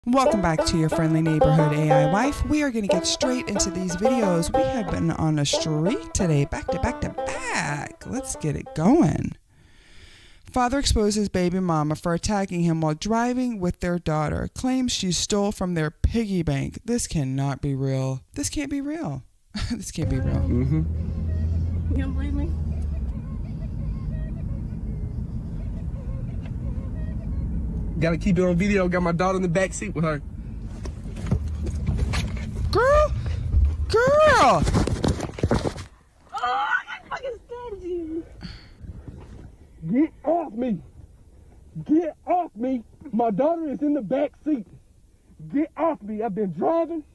Welcome back to your friendly neighborhood AI wife. We are going to get straight into these videos. We have been on a streak today, back to back to back. Let's get it going. Father exposes baby mama for attacking him while driving with their daughter. Claims she stole from their piggy bank. This cannot be real. This can't be real. This can't be real. You don't believe me? Gotta keep it on video. Got my daughter in the back seat with her. Girl! Oh, I fucking stabbed you. Get off me! Get off me! My daughter is in the back seat. Get off me! I've been driving.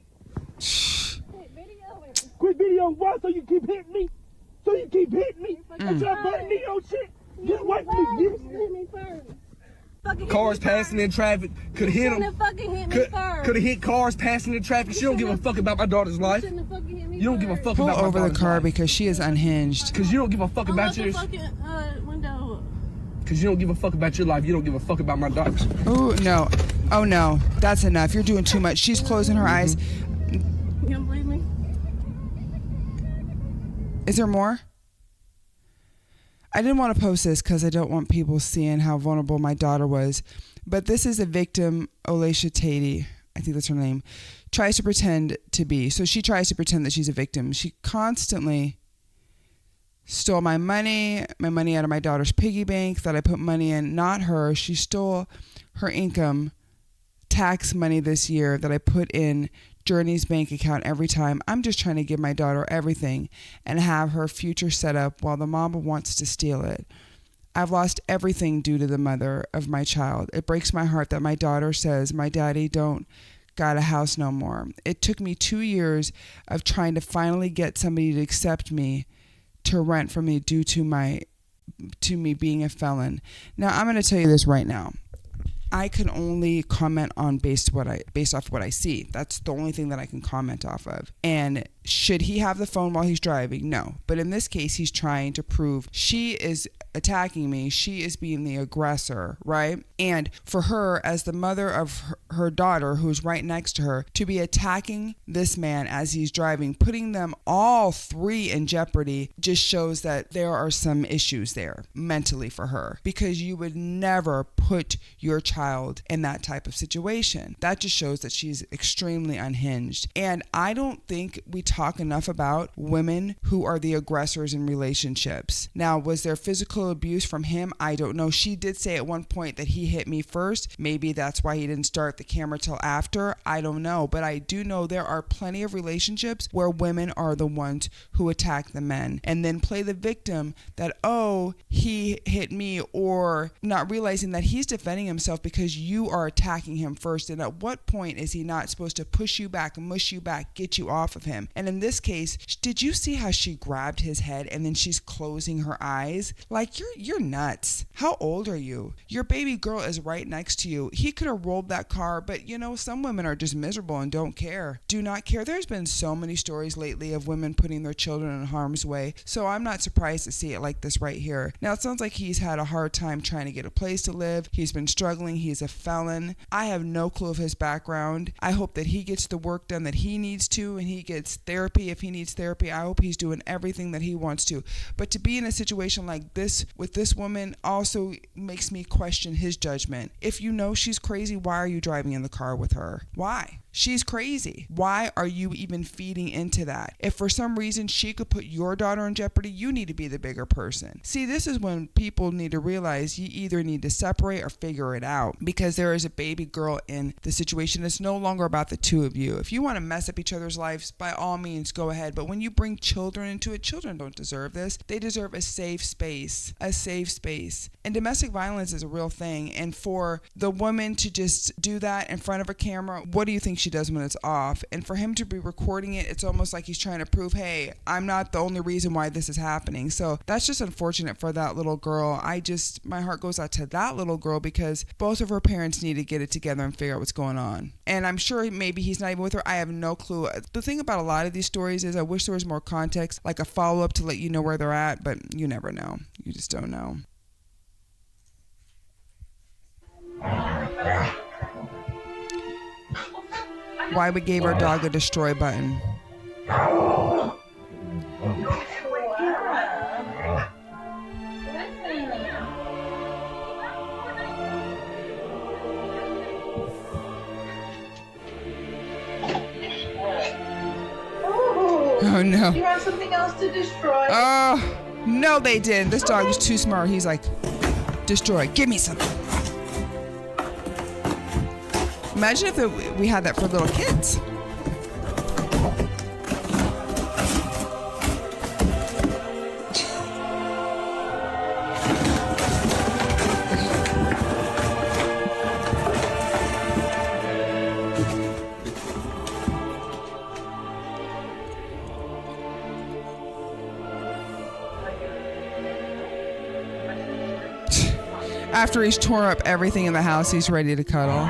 Hey, video it. Quit videoing why? So you keep hitting me? So you keep hitting me? I'm trying to button me on shit. Get away from me! Hit me first. Fucking hit Cars me passing first. in traffic. Could You hit shouldn't them. have fucking hit me first. Could have hit cars passing in traffic. She don't give a fuck about my daughter's You life. shouldn't have fucking hit me You don't give a first. fuck Pull about my over the daughter's car life. because she is unhinged. Cause you don't give a fuck about Unlock the yours. fucking window. Cause you don't give a fuck about your life. You don't give a fuck about my daughter's. Oh, no. Oh, no. That's enough. You're doing too much. She's closing her eyes. You don't believe me? Is there more? I didn't want to post this because I don't want people seeing how vulnerable my daughter was. But this is a victim, Olaisha Tatey, I think that's her name, tries to pretend to be. So she tries to pretend that she's a victim. She constantly stole my money out of my daughter's piggy bank that I put money in, not her. She stole her income tax money this year that I put in Journey's bank account every time. I'm just trying to give my daughter everything and have her future set up while the mama wants to steal it. I've lost everything due to the mother of my child. It breaks my heart that my daughter says my daddy don't got a house no more. It took me 2 years of trying to finally get somebody to accept me to rent for me due to me being a felon. Now I'm going to tell you this right now. I can only comment on based off what I see. That's the only thing that I can comment off of. And should he have the phone while he's driving? No. But in this case, he's trying to prove she is attacking me. She is being the aggressor, right? And for her, as the mother of her daughter, who's right next to her, to be attacking this man as he's driving, putting them all three in jeopardy, just shows that there are some issues there mentally for her, because you would never put your child in that type of situation. That just shows that she's extremely unhinged. And I don't think we talk enough about women who are the aggressors in relationships. Now, was there physical abuse from him? I don't know. She did say at one point that he hit me first. Maybe that's why he didn't start the camera till after. I don't know. But I do know there are plenty of relationships where women are the ones who attack the men and then play the victim that, oh, he hit me, or not realizing that he's defending himself because you are attacking him first. And at what point is he not supposed to push you back, mush you back, get you off of him? And in this case, did you see how she grabbed his head and then she's closing her eyes? Like, you're nuts. How old are you? Your baby girl is right next to you. He could have rolled that car, but you know, some women are just miserable and don't care. Do not care. There's been so many stories lately of women putting their children in harm's way. So I'm not surprised to see it like this right here. Now, it sounds like he's had a hard time trying to get a place to live. He's been struggling. He's a felon. I have no clue of his background. I hope that he gets the work done that he needs to, and he gets therapy if he needs therapy. I hope he's doing everything that he wants to. But to be in a situation like this with this woman also makes me question his judgment. If you know she's crazy, why are you driving in the car with her? Why? She's crazy. Why are you even feeding into that? If for some reason she could put your daughter in jeopardy, you need to be the bigger person. See, this is when people need to realize you either need to separate or figure it out, because there is a baby girl in the situation. It's no longer about the two of you. If you want to mess up each other's lives, by all means, go ahead. But when you bring children into it, children don't deserve this. They deserve a safe space. A safe space. And domestic violence is a real thing. And for the woman to just do that in front of a camera, what do you think she does when it's off? And for him to be recording it, it's almost like he's trying to prove, hey, I'm not the only reason why this is happening. So that's just unfortunate for that little girl. My heart goes out to that little girl, because both of her parents need to get it together and figure out what's going on. And I'm sure maybe he's not even with her. I have no clue. The thing about a lot of these stories is I wish there was more context, like a follow-up to let you know where they're at, but you never know. You just don't know. why we gave our dog a destroy button. Oh no. You want something else to destroy? Oh, no, they didn't. This dog is too smart. He's like, destroy. Give me something. Imagine if we had that for little kids. After he's tore up everything in the house, he's ready to cuddle.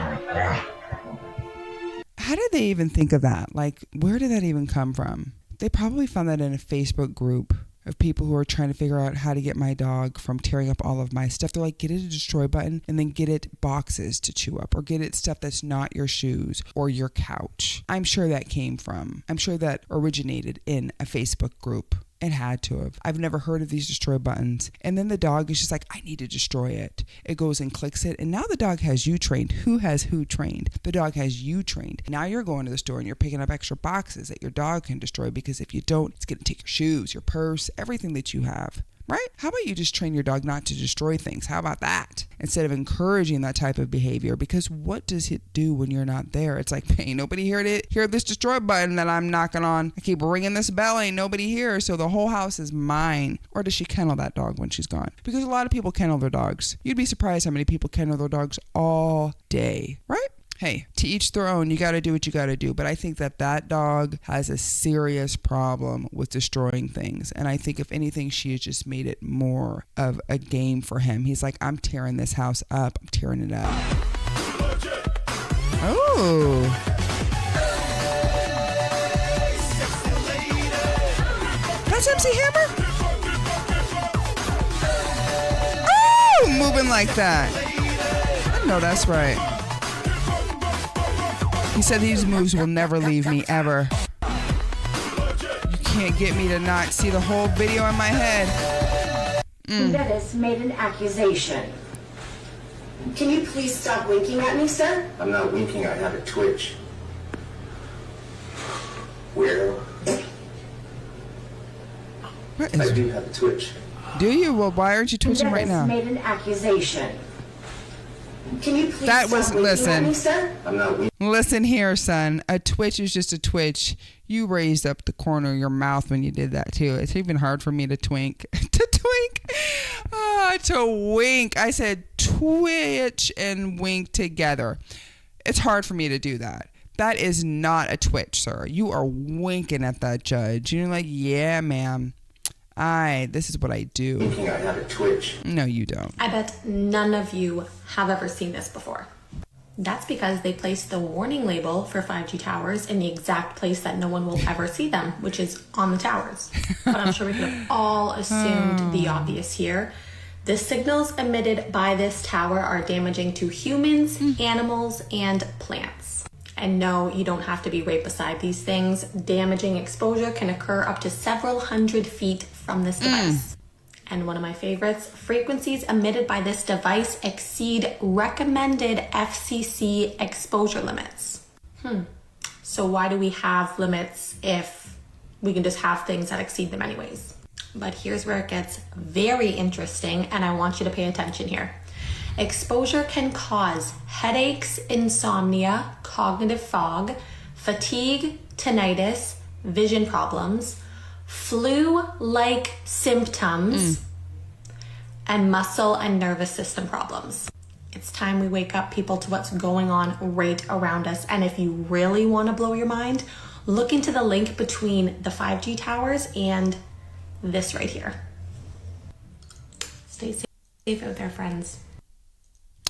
How did they even think of that? Like, where did that even come from? They probably found that in a Facebook group of people who are trying to figure out how to get my dog from tearing up all of my stuff. They're like, get it a destroy button and then get it boxes to chew up, or get it stuff that's not your shoes or your couch. I'm sure that originated in a Facebook group. It had to have. I've never heard of these destroy buttons. And then the dog is just like, I need to destroy it. It goes and clicks it. And now the dog has you trained. Who has who trained? The dog has you trained. Now you're going to the store and you're picking up extra boxes that your dog can destroy, because if you don't, it's going to take your shoes, your purse, everything that you have. Right? How about you just train your dog not to destroy things? How about that? Instead of encouraging that type of behavior, because what does it do when you're not there? It's like, ain't nobody here to hear this destroy button that I'm knocking on. I keep ringing this bell, ain't nobody here, so the whole house is mine. Or does she kennel that dog when she's gone? Because a lot of people kennel their dogs. You'd be surprised how many people kennel their dogs all day, right? Hey, to each their own. You got to do what you got to do. But I think that dog has a serious problem with destroying things. And I think if anything, she has just made it more of a game for him. He's like, I'm tearing this house up. I'm tearing it up. Oh. That's MC Hammer? Oh, moving like that. I know that's right. He said these moves will never leave me, ever. You can't get me to not see the whole video in my head. Dennis made an accusation. Can you please stop winking at me, sir? I'm not winking, I have a twitch. Weirdo. What I is, do have a twitch. do you? Well, why aren't you twitching right now? Dennis made an accusation. Can you please That stop was, winking listen. at me, sir? I'm not winking. Listen here, son. A twitch is just a twitch. You raised up the corner of your mouth when you did that, too. It's even hard for me to twink. To wink. I said twitch and wink together. It's hard for me to do that. That is not a twitch, sir. You are winking at that judge. You're like, yeah, ma'am. This is what I do. Winking, I have a twitch. No, you don't. I bet none of you have ever seen this before. That's because they placed the warning label for 5G towers in the exact place that no one will ever see them, which is on the towers. But I'm sure we could have all assumed the obvious here. The signals emitted by this tower are damaging to humans, animals, and plants. And no, you don't have to be right beside these things. Damaging exposure can occur up to several hundred feet from this device. And one of my favorites, frequencies emitted by this device exceed recommended FCC exposure limits. So why do we have limits if we can just have things that exceed them anyways? But here's where it gets very interesting, and I want you to pay attention here. Exposure can cause headaches, insomnia, cognitive fog, fatigue, tinnitus, vision problems, flu-like symptoms, and muscle and nervous system problems. It's time we wake up, people, to what's going on right around us. And if you really want to blow your mind, look into the link between the 5G towers and this right here. Stay safe out there, friends.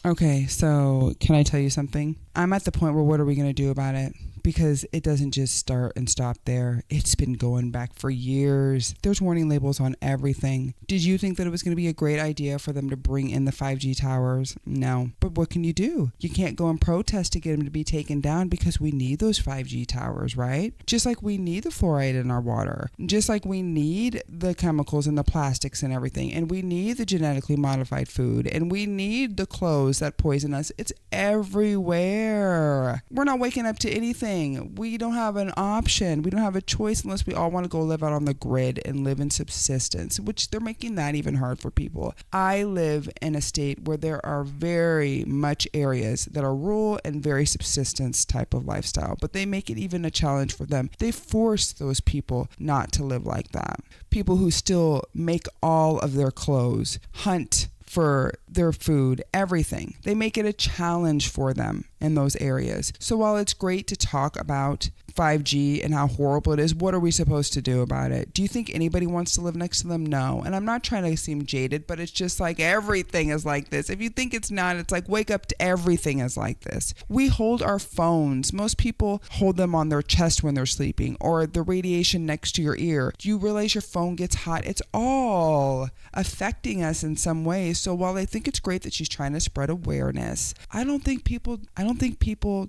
Okay, so can I tell you something? I'm at the point where what are we going to do about it? because it doesn't just start and stop there. It's been going back for years. There's warning labels on everything. Did you think that it was going to be a great idea for them to bring in the 5G towers? No. But what can you do? You can't go and protest to get them to be taken down because we need those 5G towers, right? Just like we need the fluoride in our water. Just like we need the chemicals and the plastics and everything. And we need the genetically modified food. And we need the clothes that poison us. It's everywhere. We're not waking up to anything. We don't have an option. We don't have a choice unless we all want to go live out on the grid and live in subsistence, which they're making that even hard for people. I live in a state where there are very much areas that are rural and very subsistence type of lifestyle, but they make it even a challenge for them. They force those people not to live like that. People who still make all of their clothes, hunt for their food, everything. They make it a challenge for them in those areas. So while it's great to talk about 5G and how horrible it is, what are we supposed to do about it? Do you think anybody wants to live next to them? No. And I'm not trying to seem jaded, but it's just like everything is like this. If you think it's not, it's like wake up to everything is like this. We hold our phones. Most people hold them on their chest when they're sleeping, or the radiation next to your ear. Do you realize your phone gets hot? It's all affecting us in some ways. So while I think it's great that she's trying to spread awareness, I don't think people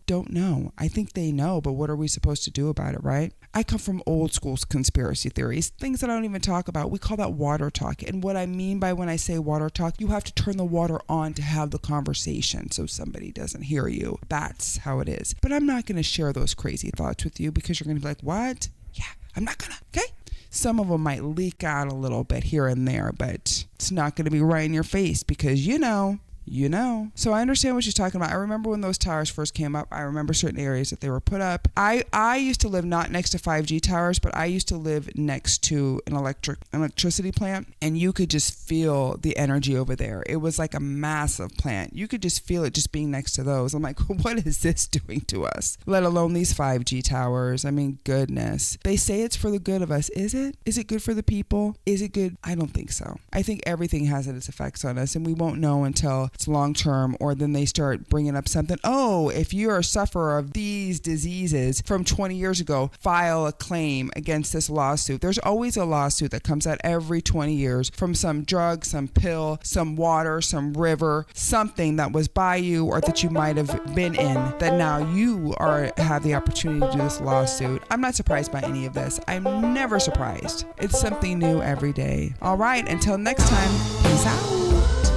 don't know. I think they know, but what are we supposed to do about it, right? I come from old school conspiracy theories, things that I don't even talk about. We call that water talk. And what I mean by when I say water talk, you have to turn the water on to have the conversation so somebody doesn't hear you. That's how it is. But I'm not going to share those crazy thoughts with you because you're going to be like, what? Yeah, I'm not going to, okay? Some of them might leak out a little bit here and there, but it's not going to be right in your face because you know. So I understand what she's talking about. I remember when those towers first came up. I remember certain areas that they were put up. I used to live not next to 5G towers, but I used to live next to an electricity plant, and you could just feel the energy over there. It was like a massive plant. You could just feel it just being next to those. I'm like, what is this doing to us? Let alone these 5G towers. I mean, goodness. They say it's for the good of us. Is it? Is it good for the people? Is it good? I don't think so. I think everything has its effects on us, and we won't know until it's long term, or then they start bringing up something. Oh, if you're a sufferer of these diseases from 20 years ago, file a claim against this lawsuit. There's always a lawsuit that comes out every 20 years from some drug, some pill, some water, some river, something that was by you or that you might have been in that now you have the opportunity to do this lawsuit. I'm not surprised by any of this. I'm never surprised. It's something new every day. All right, until next time, peace out.